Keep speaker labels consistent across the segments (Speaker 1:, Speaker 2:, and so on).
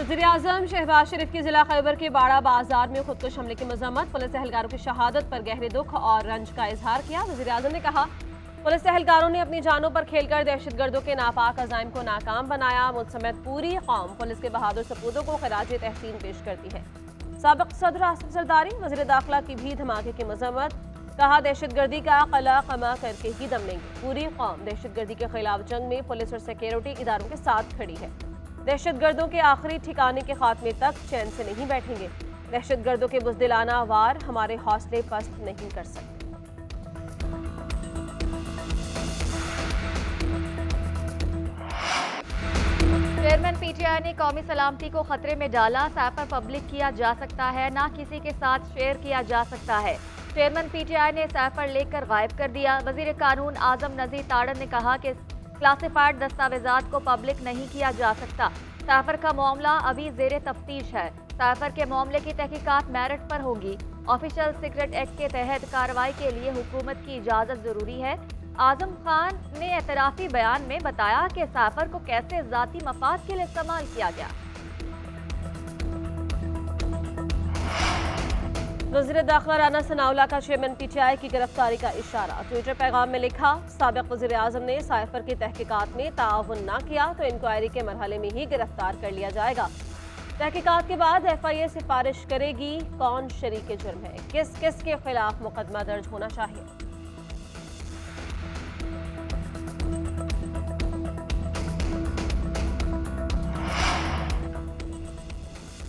Speaker 1: वज़ीर-ए-आज़म शहबाज शरीफ की जिला खैबर के बाड़ा बाजार में खुदकुश हमले की मज़म्मत। पुलिस एहलकारों की शहादत पर गहरे दुख और रंज का इजहार किया। वज़ीर-ए-आज़म ने कहा, पुलिस एहलकारों ने अपनी जानों पर खेलकर दहशतगर्दों के नापाक अज़ाइम को नाकाम बनाया। मुझ समेत पूरी कौम पुलिस के बहादुर सपूतों को खराज तहसीन पेश करती है। साबिक़ सदर आसिफ जरदारी वज़ीर दाखिला की भी धमाके की मज़म्मत। कहा, दहशतगर्दी का कला कमा करके ही दम लेंगे। पूरी कौम दहशतगर्दी के खिलाफ जंग में पुलिस और सिक्योरिटी इदारों के साथ खड़ी है। दहशतगर्दों के आखिरी ठिकाने के खात्मे तक चैन से नहीं बैठेंगे। दहशतगर्दों के बुज़दिलाना वार हमारे हौसले पस्त नहीं कर सकते।
Speaker 2: चेयरमैन पीटीआई ने कौमी सलामती को खतरे में डाला। सैफर पब्लिक किया जा सकता है, ना किसी के साथ शेयर किया जा सकता है। चेयरमैन पीटीआई ने सैफर लेकर गायब कर दिया। वजीर कानून आजम नज़ीर ताड़न ने कहा कि क्लासिफाइड दस्तावेजात को पब्लिक नहीं किया जा सकता। सैफर का मामला अभी जेर तफ्तीश है। सैफर के मामले की तहकीकात मेरिट पर होगी। ऑफिशियल सीक्रेट एक्ट के तहत कार्रवाई के लिए हुकूमत की इजाज़त जरूरी है। आजम खान ने एतराफ़ी बयान में बताया कि सैफर को कैसे ज़ाती मफाद के लिए इस्तेमाल किया गया।
Speaker 1: वज़ीर दाखिला राना सनाउल्लाह का चेयरमैन पीटीआई की गिरफ्तारी का इशारा। ट्विटर पैगाम में लिखा, साबिक़ वज़ीर आज़म ने साइफर की तहकीकात में ताउन न किया तो इंक्वायरी के मरहले में ही गिरफ्तार कर लिया जाएगा। तहकीकात के बाद FIA सिफारिश करेगी कौन शरीक जुर्म है, किस किस के खिलाफ मुकदमा दर्ज होना चाहिए।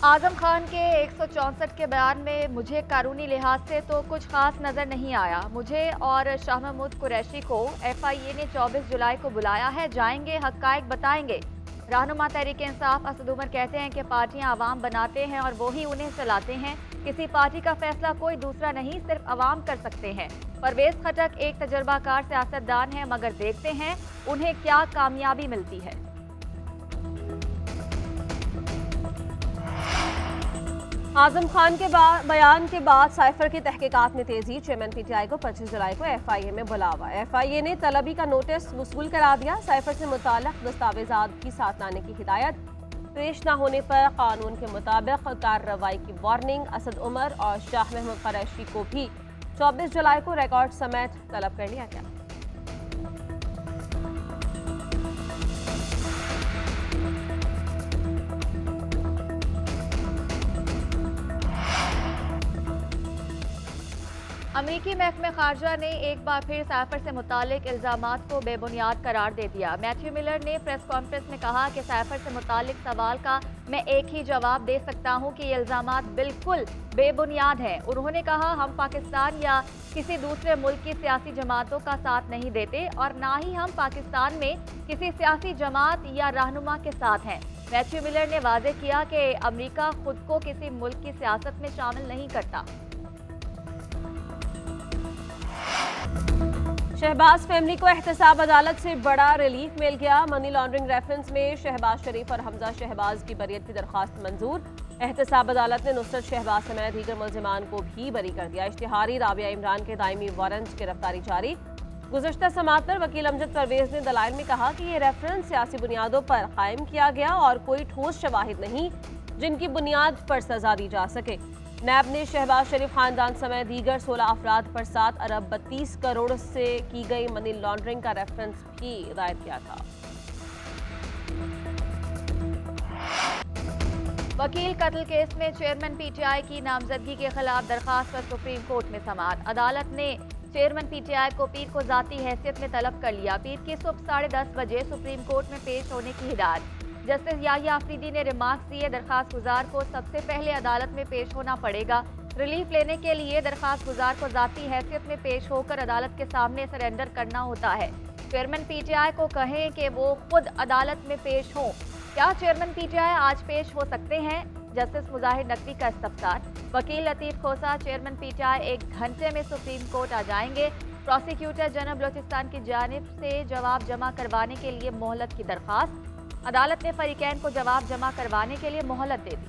Speaker 2: आजम खान के 164 के बयान में मुझे कानूनी लिहाज से तो कुछ खास नजर नहीं आया। मुझे और शाह महमूद कुरैशी को FIA ने 24 जुलाई को बुलाया है, जाएंगे, हक़ाइक़ बताएंगे। रहनुमा तहरीक इंसाफ असद उमर कहते हैं कि पार्टियां अवाम बनाते हैं और वही उन्हें चलाते हैं। किसी पार्टी का फैसला कोई दूसरा नहीं, सिर्फ अवाम कर सकते हैं। परवेज खटक एक तजर्बाकार सियासतदान है, मगर देखते हैं उन्हें क्या कामयाबी मिलती है।
Speaker 1: आजम खान के बयान के बाद साइफर की तहकीकात में तेजी। चेयरमैन पीटीआई को 25 जुलाई को FIA में बुलावा। FIA ने तलबी का नोटिस वसूल करा दिया। साइफर से मुताल्लिक़ दस्तावेजात भी साथ लाने की हिदायत। पेश न होने पर कानून के मुताबिक कार्रवाई की वार्निंग। असद उमर और शाह महमूद कुरैशी को भी 24 जुलाई को रिकॉर्ड समेत तलब कर लिया गया।
Speaker 2: अमरीकी महकमे खारजा ने एक बार फिर सैफर से मुतालिक इल्जामात को बेबुनियाद करार दे दिया। मैथ्यू मिलर ने प्रेस कॉन्फ्रेंस में कहा कि सैफर से मुतालिक सवाल का मैं एक ही जवाब दे सकता हूं कि ये इल्जामात बिल्कुल बेबुनियाद हैं। उन्होंने कहा, हम पाकिस्तान या किसी दूसरे मुल्क की सियासी जमातों का साथ नहीं देते और ना ही हम पाकिस्तान में किसी सियासी जमात या रहनुमा के साथ हैं। मैथ्यू मिलर ने वाज़ेह किया कि अमरीका खुद को किसी मुल्क की सियासत में शामिल नहीं करता।
Speaker 1: शहबाज फैमिली को एहतसाब अदालत से बड़ा रिलीफ मिल गया। मनी लॉन्ड्रिंग रेफरेंस में शहबाज शरीफ और हमजा शहबाज की बरियत की दरख्वास्त मंजूर। एहतसाब अदालत ने नुसरत शहबाज समेत दीगर मुल्जिमान को भी बरी कर दिया। इश्तिहारी राबिया इमरान के दायमी वारंट गिरफ्तारी जारी। गुज़श्ता समाअत पर वकील अमजद परवेज ने दलाइल में कहा कि ये रेफरेंस सियासी बुनियादों पर कायम किया गया और कोई ठोस शवाहिद नहीं जिनकी बुनियाद पर सजा दी जा सके। नैब ने शहबाज शरीफ खानदान समेत दीगर 16 अफराद पर 7 अरब 32 करोड़ से की गई मनी लॉन्ड्रिंग का रेफरेंस भी दायर किया था।
Speaker 2: वकील कत्ल केस में चेयरमैन पीटीआई की नामजदगी के खिलाफ दरखास्त पर सुप्रीम कोर्ट में समाअत। अदालत ने चेयरमैन पीटीआई को पीर को जाती हैसियत में तलब कर लिया। पीर की सुबह 10:30 बजे सुप्रीम कोर्ट में पेश होने की हिदायत। जस्टिस याहिया आफरीदी ने रिमार्क्स दिए, दरखास्त गुजार को सबसे पहले अदालत में पेश होना पड़ेगा। रिलीफ लेने के लिए दरखास्त गुजार को जाती हैसियत में पेश होकर अदालत के सामने सरेंडर करना होता है। चेयरमैन पीटीआई को कहें कि वो खुद अदालत में पेश हों। क्या चेयरमैन पीटीआई आज पेश हो सकते हैं? जस्टिस मुजाहिर नकवी का इस्तफसार। वकील लतीफ खोसा, चेयरमैन पीटीआई 1 घंटे में सुप्रीम कोर्ट आ जाएंगे। प्रोसिक्यूटर जनरल बलोचिस्तान की जानिब से जवाब जमा करवाने के लिए मोहलत की दरखास्त। अदालत ने फरीकैन को जवाब जमा करवाने के लिए मोहलत दे दी।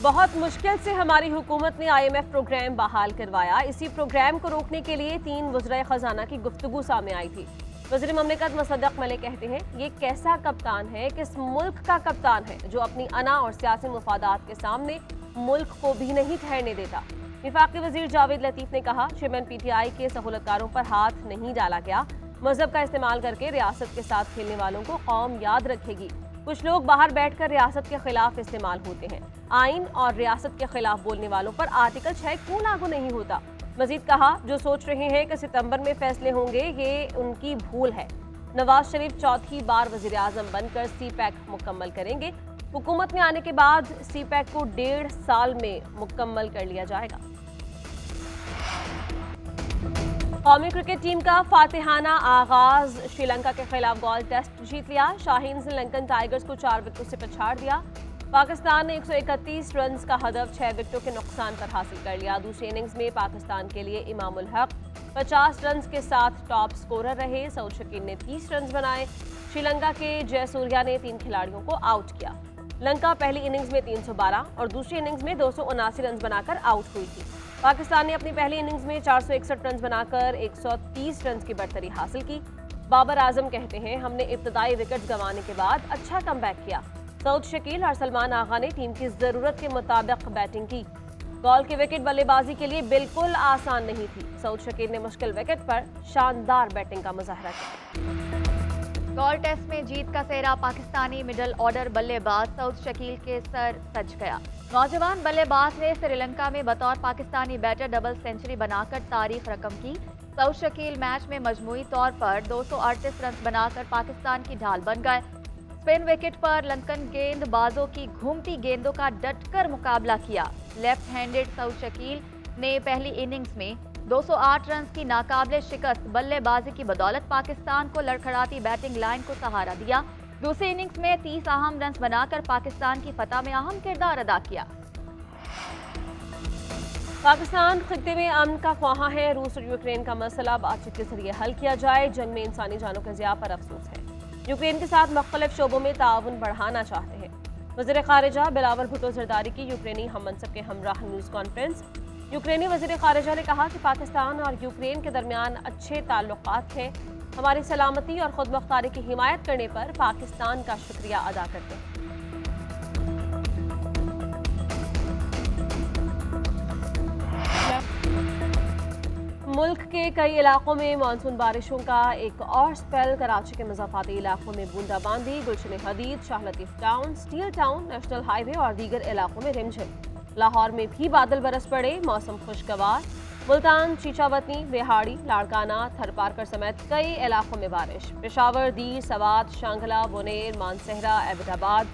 Speaker 1: बहुत मुश्किल से हमारी हुकूमत ने IMF प्रोग्राम बहाल करवाया। इसी प्रोग्राम को रोकने के लिए 3 वज़राए खजाना की गुफ्तगू सामने आई थी। वज़ीर ममलिकत मुसद्दक़ मलिक कहते हैं, ये कैसा कप्तान है, किस मुल्क का कप्तान है जो अपनी अना और सियासी मुफादात के सामने मुल्क को भी नहीं ठहरने देता। विफाकी वज़ीर जावेद लतीफ़ ने कहा, चेयरमैन PTI के सहूलतकारों पर हाथ नहीं डाला गया। मजहब का इस्तेमाल करके रियासत के साथ खेलने वालों को कौम याद रखेगी। कुछ लोग बाहर बैठकर रियासत के खिलाफ इस्तेमाल होते हैं। आइन और रियासत के खिलाफ बोलने वालों पर आर्टिकल 6 क्यों लागू नहीं होता। मजीद कहा, जो सोच रहे हैं कि सितंबर में फैसले होंगे, ये उनकी भूल है। नवाज शरीफ चौथी बार वजीर आजम बनकर CPEC मुकम्मल करेंगे। हुकूमत में आने के बाद CPEC को 1.5 साल में मुकम्मल कर लिया जाएगा। कौमी क्रिकेट टीम का फातिहाना आगाज, श्रीलंका के खिलाफ गॉल टेस्ट जीत लिया। शाहीन ने लंकन टाइगर्स को 4 विकेटों से पछाड़ दिया। पाकिस्तान ने 131 रन का हदफ 6 विकेटों के नुकसान पर हासिल कर लिया। दूसरी इनिंग्स में पाकिस्तान के लिए इमामुल हक 50 रन के साथ टॉप स्कोरर रहे। सऊद शकील ने 30 रन बनाए। श्रीलंका के जयसूर्या ने 3 खिलाड़ियों को आउट किया। लंका पहली इनिंग्स में 312 और दूसरी इनिंग्स में 279 रन बनाकर आउट हुई थी। पाकिस्तान ने अपनी पहली इनिंग्स में 461 रन बनाकर 130 रन की बढ़तरी हासिल की। बाबर आजम कहते हैं, हमने इब्तदाई विकेट गंवाने के बाद अच्छा कमबैक किया। सऊद शकील और सलमान आगा ने टीम की जरूरत के मुताबिक बैटिंग की। गॉल की विकेट बल्लेबाजी के लिए बिल्कुल आसान नहीं थी। सऊद शकील ने मुश्किल विकेट पर शानदार बैटिंग का मुजाहरा किया।
Speaker 2: गॉल टेस्ट में जीत का सेहरा पाकिस्तानी मिडल ऑर्डर बल्लेबाज सऊद शकील के सर सज गया। नौजवान बल्लेबाज ने श्रीलंका में बतौर पाकिस्तानी बैटर डबल सेंचुरी बनाकर तारीख रकम की। सऊद शकील मैच में मजमूई तौर पर 238 रन बनाकर पाकिस्तान की ढाल बन गए। स्पिन विकेट पर लंकन गेंदबाजों की घूमती गेंदों का डटकर मुकाबला किया। लेफ्ट हैंडेड सऊद शकील ने पहली इनिंग्स में 208 रन की नाकाबिले शिकस्त बल्लेबाजी की बदौलत पाकिस्तान को लड़खड़ाती बैटिंग लाइन को सहारा दिया। दूसरी इनिंग्स में 30 अहम रन बनाकर पाकिस्तान की फतह में अहम किरदार अदा किया।
Speaker 1: पाकिस्तान खित्ते में अमन का ख्वाहा है। रूस और यूक्रेन का मसला बातचीत के जरिए हल किया जाए। जंग में इंसानी जानों के ज़िया पर अफसोस है। यूक्रेन के साथ मुख्तलिफ शोबों में ताउन बढ़ाना चाहते हैं। वज़ीर ख़ारिजा बिलावल भुट्टो ज़रदारी की यूक्रेनी हम मनसब के हमराह न्यूज़ कॉन्फ्रेंस। यूक्रेनी वज़ीर ख़ारिजा ने कहा कि पाकिस्तान और यूक्रेन के दरमियान अच्छे ताल्लुकात हैं। हमारी सलामती और खुद मुख्तारी की हिमायत करने पर पाकिस्तान का शुक्रिया अदा करते हैं। मुल्क के कई इलाकों में मानसून बारिशों का एक और स्पेल। कराची के मज़ाफ़ाती इलाकों में बूंदाबांदी। Gulshan Hadeed, Shah Latif town, steel town, national highway और दीगर इलाकों में रिमझिम। लाहौर में भी बादल बरस पड़े, मौसम खुशगवार। मुल्तान, चीचावतनी, रेहाड़ी, लाड़काना, थरपारकर समेत कई इलाकों में बारिश। पेशावर, दीर, सवात, शांगला, बुनेर, मानसहरा, एबटाबाद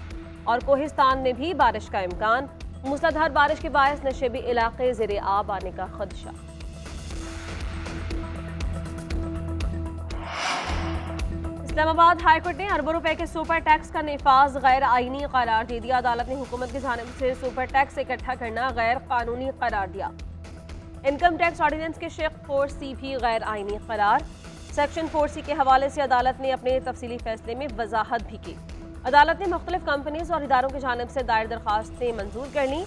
Speaker 1: और कोहिस्तान में भी बारिश का इम्कान। मूसलाधार बारिश के बायस नशेबी इलाके ज़ेरे आब आने का खदशा। इस्लामाबाद हाईकोर्ट ने अरबों रुपए के सुपर टैक्स का निफाज गैर आईनी करार दे दिया। अदालत ने हुकूमत की जानिब से सुपर टैक्स इकट्ठा करना गैर कानूनी करार दिया। इनकम टैक्स ऑर्डिनेंस के शेख 4C भी गैर आईनी करार। सेक्शन 4C के हवाले से अदालत ने अपने तफसीली फैसले में वजाहत भी की। अदालत ने मुख्तलिफ कंपनीज और इदारों की जानिब से दायर दरखास्तें मंजूर कर ली।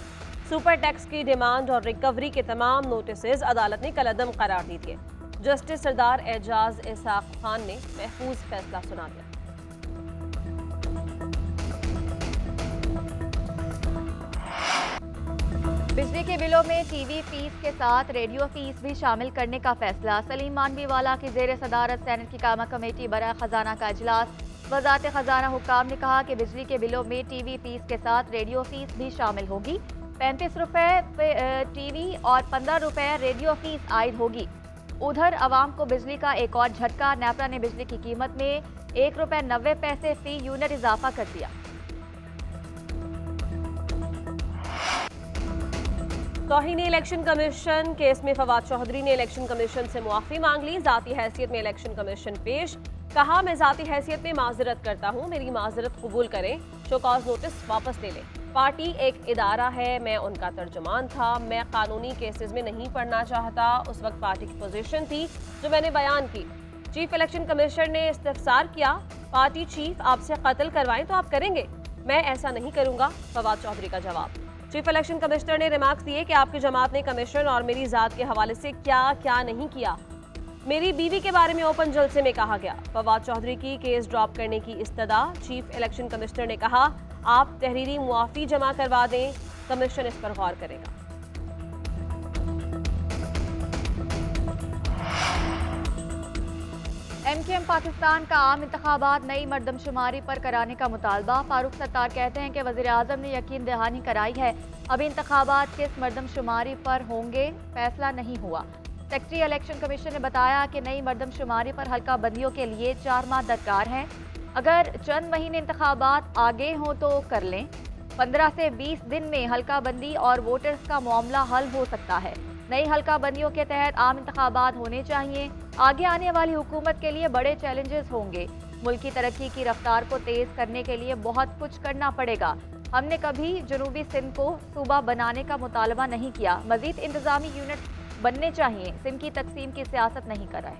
Speaker 1: सुपर टैक्स की डिमांड और रिकवरी के तमाम नोटिस अदालत ने कलअदम करार दे दिए। जस्टिस सरदार एजाज इसाक खान ने महफूज फैसला सुना दिया।
Speaker 2: बिजली के बिलों में टीवी फीस के साथ रेडियो फीस भी शामिल करने का फैसला। सलीम मानवीवाला की जेर सदारत सेनेट की कामा कमेटी बराए खजाना का इजलास। वज़ारत खजाना हुक्काम ने कहा कि बिजली के बिलों में टीवी फीस के साथ रेडियो फीस भी शामिल होगी। 35 रुपए टीवी और 15 रुपए रेडियो फीस आयद होगी। उधर अवाम को बिजली का एक और झटका। नेपरा ने बिजली की कीमत में ₹1.90 फी यूनिट इजाफा कर दिया।
Speaker 1: तौहीन इलेक्शन कमीशन केस में फवाद चौधरी ने इलेक्शन कमीशन से मुआफ़ी मांग ली। ज़ाती हैसियत में इलेक्शन कमीशन पेश। कहा, मैं ज़ाती हैसियत में माजरत करता हूँ, मेरी माजरत कबूल करें, शोकॉज नोटिस वापस ले लें। पार्टी एक इदारा है, मैं उनका तर्जुमान था, मैं कानूनी केसेस में नहीं पढ़ना चाहता। उस वक्त पार्टी की पोजीशन थी जो मैंने बयान की। चीफ इलेक्शन कमिश्नर ने इस्तफसार किया, पार्टी चीफ आपसे कत्ल करवाएं तो आप करेंगे, मैं ऐसा नहीं करूंगा। फवाद चौधरी का जवाब। चीफ इलेक्शन कमिश्नर ने रिमार्क्स दिए कि आपकी जमात ने कमिश्नर और मेरी ज़ात के हवाले से क्या क्या नहीं किया। मेरी बीवी के बारे में ओपन जलसे में कहा गया। फवाद चौधरी की केस ड्रॉप करने की इस्तदा। चीफ इलेक्शन कमिश्नर ने कहा आप तहरीरी मुआफी जमा करवा दें, कमीशन इस पर गौर करेगा।
Speaker 2: MKM पाकिस्तान का आम इंतखाबात नई मरदमशुमारी पर कराने का मुतालबा। फारूक सत्तार कहते हैं कि वज़ीर-ए-आज़म ने यकीन दहानी कराई है, अभी इंतखाबात किस मरदमशुमारी पर होंगे फैसला नहीं हुआ। सेक्रेटरी इलेक्शन कमीशन ने बताया कि नई मरदमशुमारी पर हल्का बंदियों के लिए 4 माह दरकार हैं। अगर चंद महीने इंतखाबात आगे हों तो कर लें। 15 से 20 दिन में हल्का बंदी और वोटर्स का मामला हल हो सकता है। नई हल्का बंदियों के तहत आम इंतखाबात होने चाहिए। आगे आने वाली हुकूमत के लिए बड़े चैलेंजेस होंगे। मुल्क की तरक्की की रफ्तार को तेज करने के लिए बहुत कुछ करना पड़ेगा। हमने कभी जनूबी सिंध को सूबा बनाने का मुतालबा नहीं किया। मजीद इंतजामी यूनिट बनने चाहिए। सिंध की तकसीम की सियासत नहीं कर रहे।